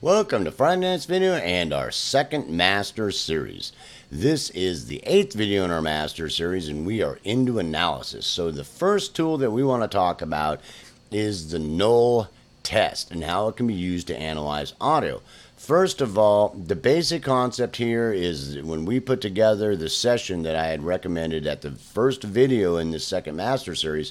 Welcome to Friday's video and our second master series. This is the 8th video in our master series and we are into analysis. So the first tool that we want to talk about is the Null Test and how it can be used to analyze audio. First of all, the basic concept here is when we put together the session that I had recommended at the first video in the second master series,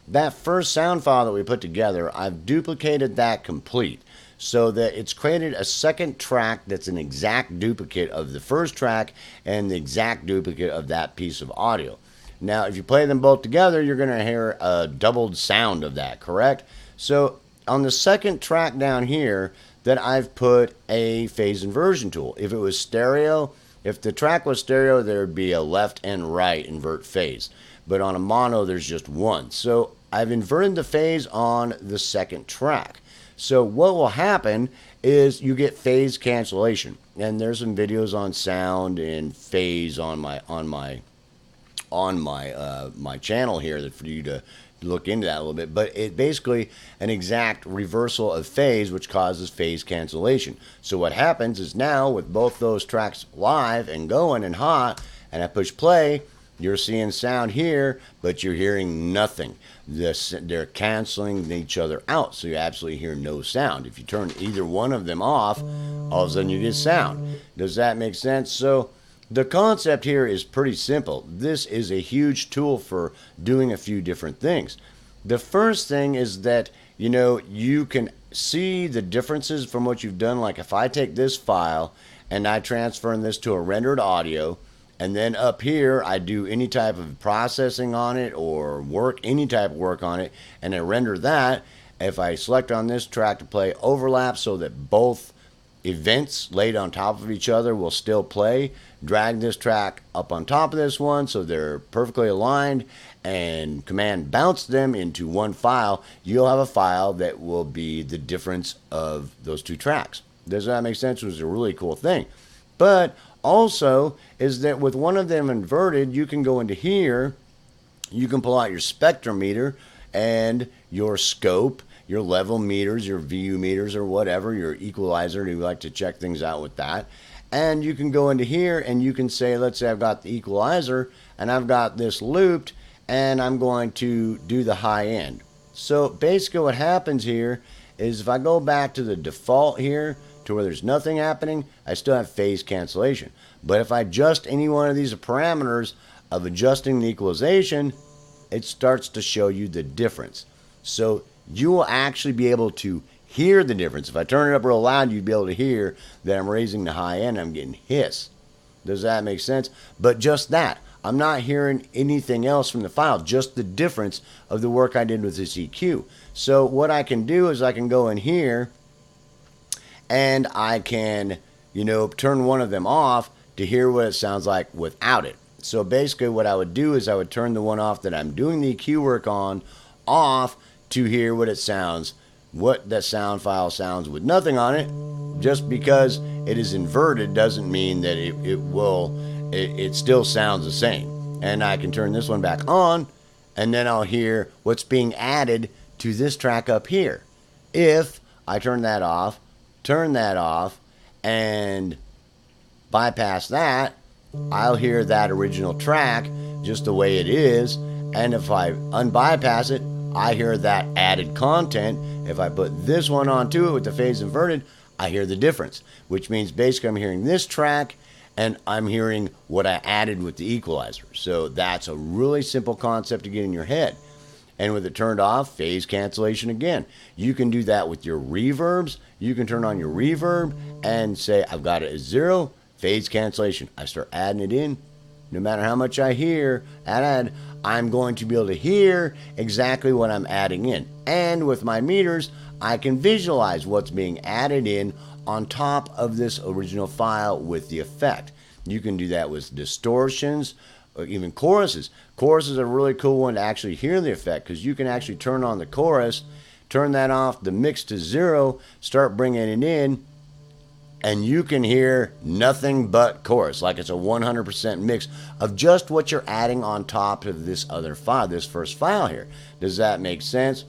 that first sound file that we put together, I've duplicated that complete, so that it's created a second track that's an exact duplicate of the first track and the exact duplicate of that piece of audio. Now, if you play them both together, you're going to hear a doubled sound of that, correct? So on the second track down here, that I've put a phase inversion tool. If it was stereo, if the track was stereo, there would be a left and right invert phase. But on a mono, there's just one. So I've inverted the phase on the second track. So what will happen is you get phase cancellation, and there's some videos on sound and phase on my channel here that for you to look into that a little bit. But it basically an exact reversal of phase, which causes phase cancellation. So what happens is now with both those tracks live and going and hot, and I push play, you're seeing sound here, but you're hearing nothing. They're canceling each other out, so you absolutely hear no sound. If you turn either one of them off, all of a sudden you get sound. Does that make sense? So the concept here is pretty simple. This is a huge tool for doing a few different things. The first thing is that, you can see the differences from what you've done. Like if I take this file and I transfer this to a rendered audio, and then up here, I do any type of processing on it or any type of work on it, and I render that. If I select on this track to play overlap so that both events laid on top of each other will still play, drag this track up on top of this one so they're perfectly aligned, and command bounce them into one file, you'll have a file that will be the difference of those two tracks. Does that make sense? It was a really cool thing. But also is that with one of them inverted, you can go into here, you can pull out your spectrum meter and your scope, your level meters, your VU meters or whatever, your equalizer. You like to check things out with that. And you can go into here and you can say, let's say I've got the equalizer and I've got this looped and I'm going to do the high end. So basically what happens here is if I go back to the default here, to where there's nothing happening, I still have phase cancellation. But if I adjust any one of these parameters of adjusting the equalization, it starts to show you the difference. So you will actually be able to hear the difference. If I turn it up real loud, you'd be able to hear that I'm raising the high end, I'm getting hiss. Does that make sense? But just that. I'm not hearing anything else from the file, just the difference of the work I did with this EQ. So what I can do is I can go in here and I can, turn one of them off to hear what it sounds like without it. So basically what I would do is I would turn the one off that I'm doing the EQ work on off to hear what it sounds, what that sound file sounds with nothing on it. Just because it is inverted doesn't mean that it still sounds the same. And I can turn this one back on and then I'll hear what's being added to this track up here. If I turn that off, and bypass that, I'll hear that original track just the way it is. And if I unbypass it, I hear that added content. If I put this one onto it with the phase inverted, I hear the difference, which means basically I'm hearing this track and I'm hearing what I added with the equalizer. So that's a really simple concept to get in your head. And with it turned off, phase cancellation again. You can do that with your reverbs. You can turn on your reverb and say, I've got it at 0, phase cancellation. I start adding it in. No matter how much I hear, I'm going to be able to hear exactly what I'm adding in. And with my meters, I can visualize what's being added in on top of this original file with the effect. You can do that with distortions, or even choruses. Choruses are a really cool one to actually hear the effect, because you can actually turn on the chorus, turn that off, the mix to 0, start bringing it in, and you can hear nothing but chorus, like it's a 100% mix of just what you're adding on top of this other file, this first file here. Does that make sense?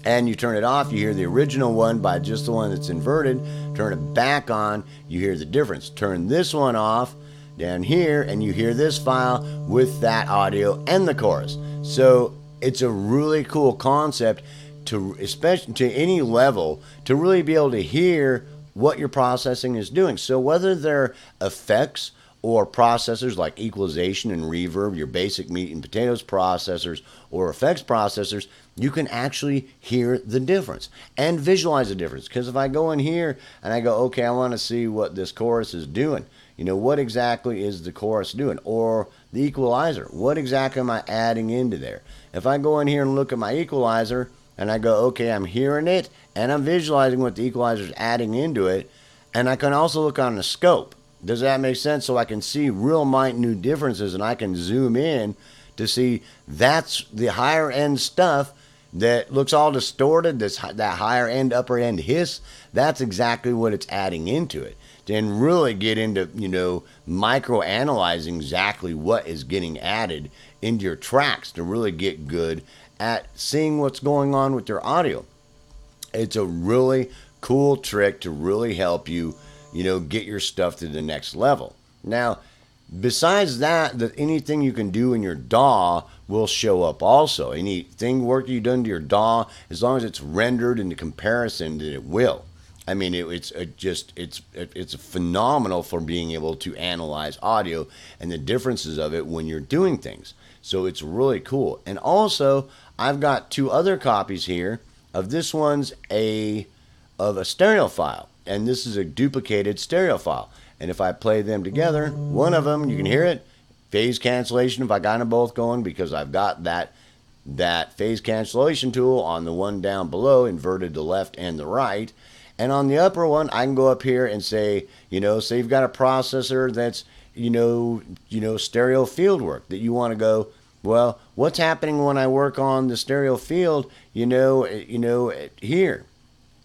and you turn it off, you hear the original one by just the one that's inverted. Turn it back on, you hear the difference. Turn this one off down here, and you hear this file with that audio and the chorus. So it's a really cool concept to, especially to any level, to really be able to hear what your processing is doing. So whether they're effects or processors like equalization and reverb, your basic meat and potatoes processors, or effects processors, you can actually hear the difference and visualize the difference. Because if I go in here and I go, okay, I want to see what this chorus is doing, you know, what exactly is the chorus doing? Or the equalizer, what exactly am I adding into there? If I go in here and look at my equalizer and I go, okay, I'm hearing it and I'm visualizing what the equalizer is adding into it, and I can also look on the scope. Does that make sense? So I can see real minute differences, and I can zoom in to see that's the higher end stuff that looks all distorted, that higher end, upper end hiss. That's exactly what it's adding into it. Then really get into, you know, micro analyzing exactly what is getting added into your tracks to really get good at seeing what's going on with your audio. It's a really cool trick to really help you, you know, get your stuff to the next level. Now, besides that, anything you can do in your DAW will show up also. Anything work you've done to your DAW, as long as it's rendered in the comparison, that it will. I mean, it's phenomenal for being able to analyze audio and the differences of it when you're doing things. So it's really cool. And also, I've got 2 other copies here of this one's of a stereo file, and this is a duplicated stereo file. And if I play them together, one of them, you can hear it, phase cancellation, if I got them both going, because I've got that phase cancellation tool on the one down below, inverted the left and the right. And on the upper one, I can go up here and say, you know, say you've got a processor that's, you know, stereo field work, that you want to go, well, what's happening when I work on the stereo field, you know, here.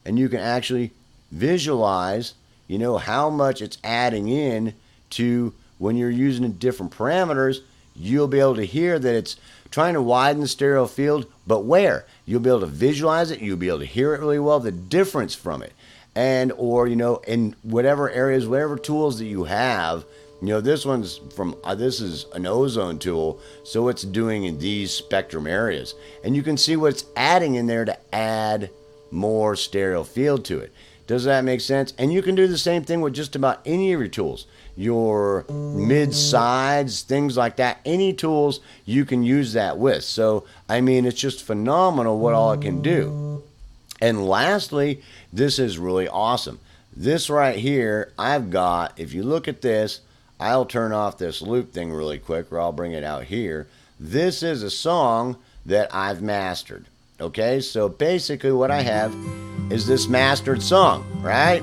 And you can actually visualize, you know, how much it's adding in to when you're using different parameters. You'll be able to hear that it's trying to widen the stereo field, but where? You'll be able to visualize it, you'll be able to hear it really well, the difference from it. And, or, you know, in whatever areas, whatever tools that you have, you know, this one's from, this is an ozone tool, so it's doing in these spectrum areas. And you can see what it's adding in there to add more stereo field to it. Does that make sense? And you can do the same thing with just about any of your tools. Your mid-sides, things like that. Any tools you can use that with. So, I mean, it's just phenomenal what all it can do. And lastly, this is really awesome. This right here, I've got, if you look at this, I'll turn off this loop thing really quick, or I'll bring it out here. This is a song that I've mastered. Okay, so basically what I have is this mastered song, right?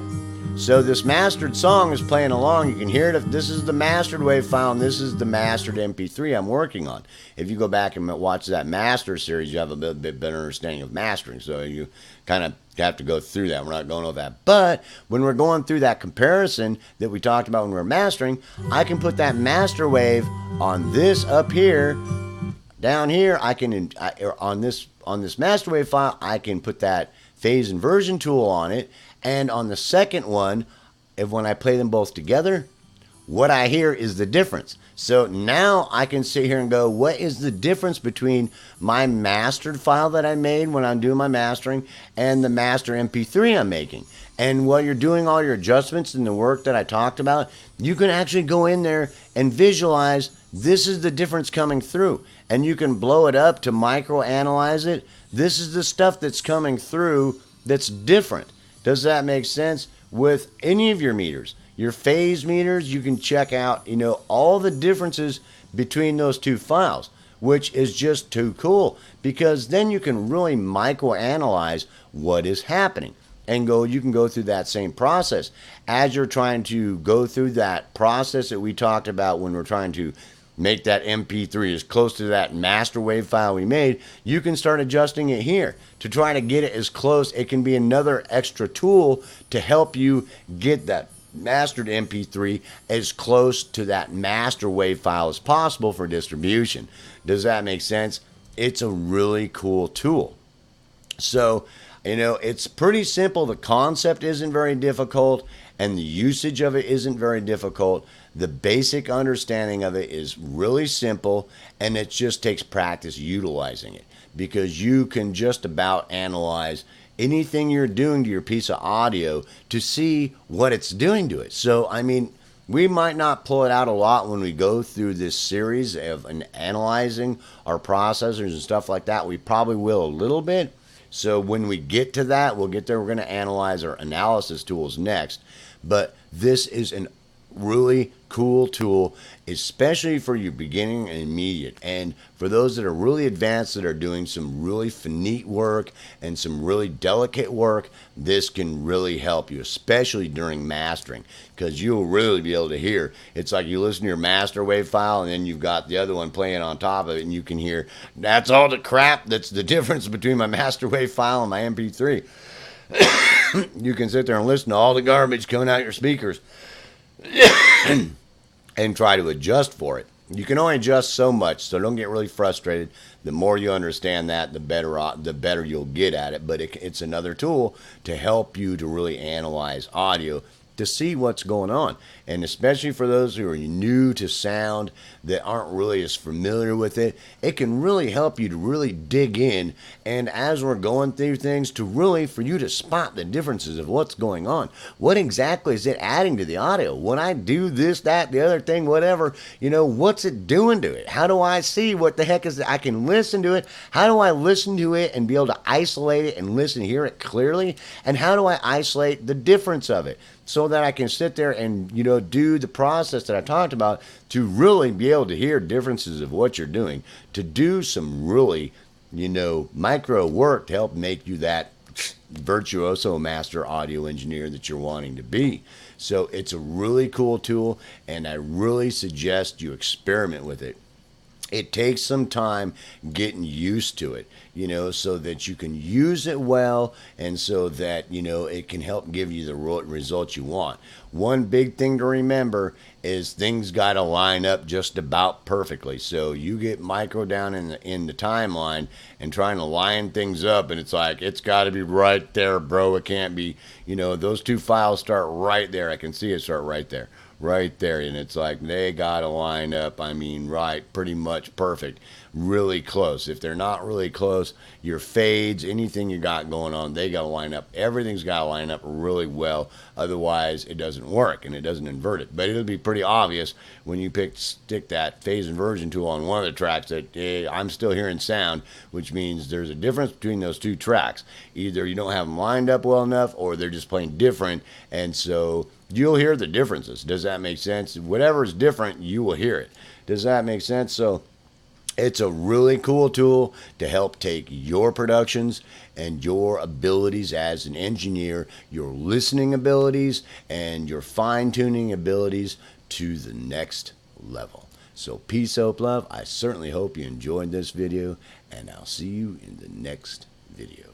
So this mastered song is playing along. You can hear it. If this is the mastered wave file, and this is the mastered MP3 I'm working on. If you go back and watch that master series, you have a bit better understanding of mastering. So you kind of have to go through that. We're not going over that. But when we're going through that comparison that we talked about when we were mastering, I can put that master wave on this up here. Down here, I can, on this master wave file, I can put that phase inversion tool on it. And on the second one, when I play them both together, what I hear is the difference. So now I can sit here and go, what is the difference between my mastered file that I made when I'm doing my mastering and the master MP3 I'm making? And while you're doing all your adjustments and the work that I talked about, you can actually go in there and visualize this is the difference coming through. And you can blow it up to micro analyze it. This is the stuff that's coming through that's different. Does that make sense? With any of your meters, your phase meters, you can check out, you know, all the differences between those two files, which is just too cool, because then you can really micro analyze what is happening. And you can go through that same process as you're trying to go through that process that we talked about when we're trying to make that MP3 as close to that master wave file we made. You can start adjusting it here to try to get it as close. It can be another extra tool to help you get that mastered MP3 as close to that master wave file as possible for distribution. Does that make sense? It's a really cool tool. So, it's pretty simple. The concept isn't very difficult, and the usage of it isn't very difficult. The basic understanding of it is really simple, and it just takes practice utilizing it, because you can just about analyze anything you're doing to your piece of audio to see what it's doing to it. So, we might not pull it out a lot when we go through this series of analyzing our processors and stuff like that. We probably will a little bit. So when we get to that, we'll get there. We're going to analyze our analysis tools next. But this is a really cool tool, especially for your beginning and immediate. And for those that are really advanced, that are doing some really finite work and some really delicate work, this can really help you, especially during mastering, because you'll really be able to hear. It's like you listen to your master wave file, and then you've got the other one playing on top of it, and you can hear, that's all the crap that's the difference between my master wave file and my MP3. You can sit there and listen to all the garbage coming out of your speakers and try to adjust for it. You can only adjust so much, so don't get really frustrated. The more you understand that, the better you'll get at it. But it's another tool to help you to really analyze audio, to see what's going on. And especially for those who are new to sound, that aren't really as familiar with it, it can really help you to really dig in. And as we're going through things, to really, for you to spot the differences of what's going on. What exactly is it adding to the audio? When I do this, that, the other thing, whatever, what's it doing to it? How do I see what the heck is it? I can listen to it. How do I listen to it and be able to isolate it and hear it clearly? And how do I isolate the difference of it, so that I can sit there and, do the process that I talked about, to really be able to hear differences of what you're doing, to do some really, micro work to help make you that virtuoso master audio engineer that you're wanting to be. So it's a really cool tool, and I really suggest you experiment with it. It takes some time getting used to it, so that you can use it well, and so that, it can help give you the results you want. One big thing to remember is things got to line up just about perfectly. So you get micro down in the timeline and trying to line things up, and it's like, it's got to be right there, bro. It can't be, those two files start right there. I can see it start right there. Right there, and it's like they gotta line up, right, pretty much perfect, really close. If they're not really close, your fades, anything you got going on, they gotta line up. Everything's gotta line up really well, otherwise it doesn't work and it doesn't invert it. But it'll be pretty obvious when you stick that phase inversion tool on one of the tracks that I'm still hearing sound, which means there's a difference between those two tracks. Either you don't have them lined up well enough, or they're just plain different, and so you'll hear the differences. Does that make sense? Whatever is different, you will hear it. Does that make sense? So it's a really cool tool to help take your productions and your abilities as an engineer, your listening abilities, and your fine-tuning abilities to the next level. So peace, hope, love. I certainly hope you enjoyed this video, and I'll see you in the next video.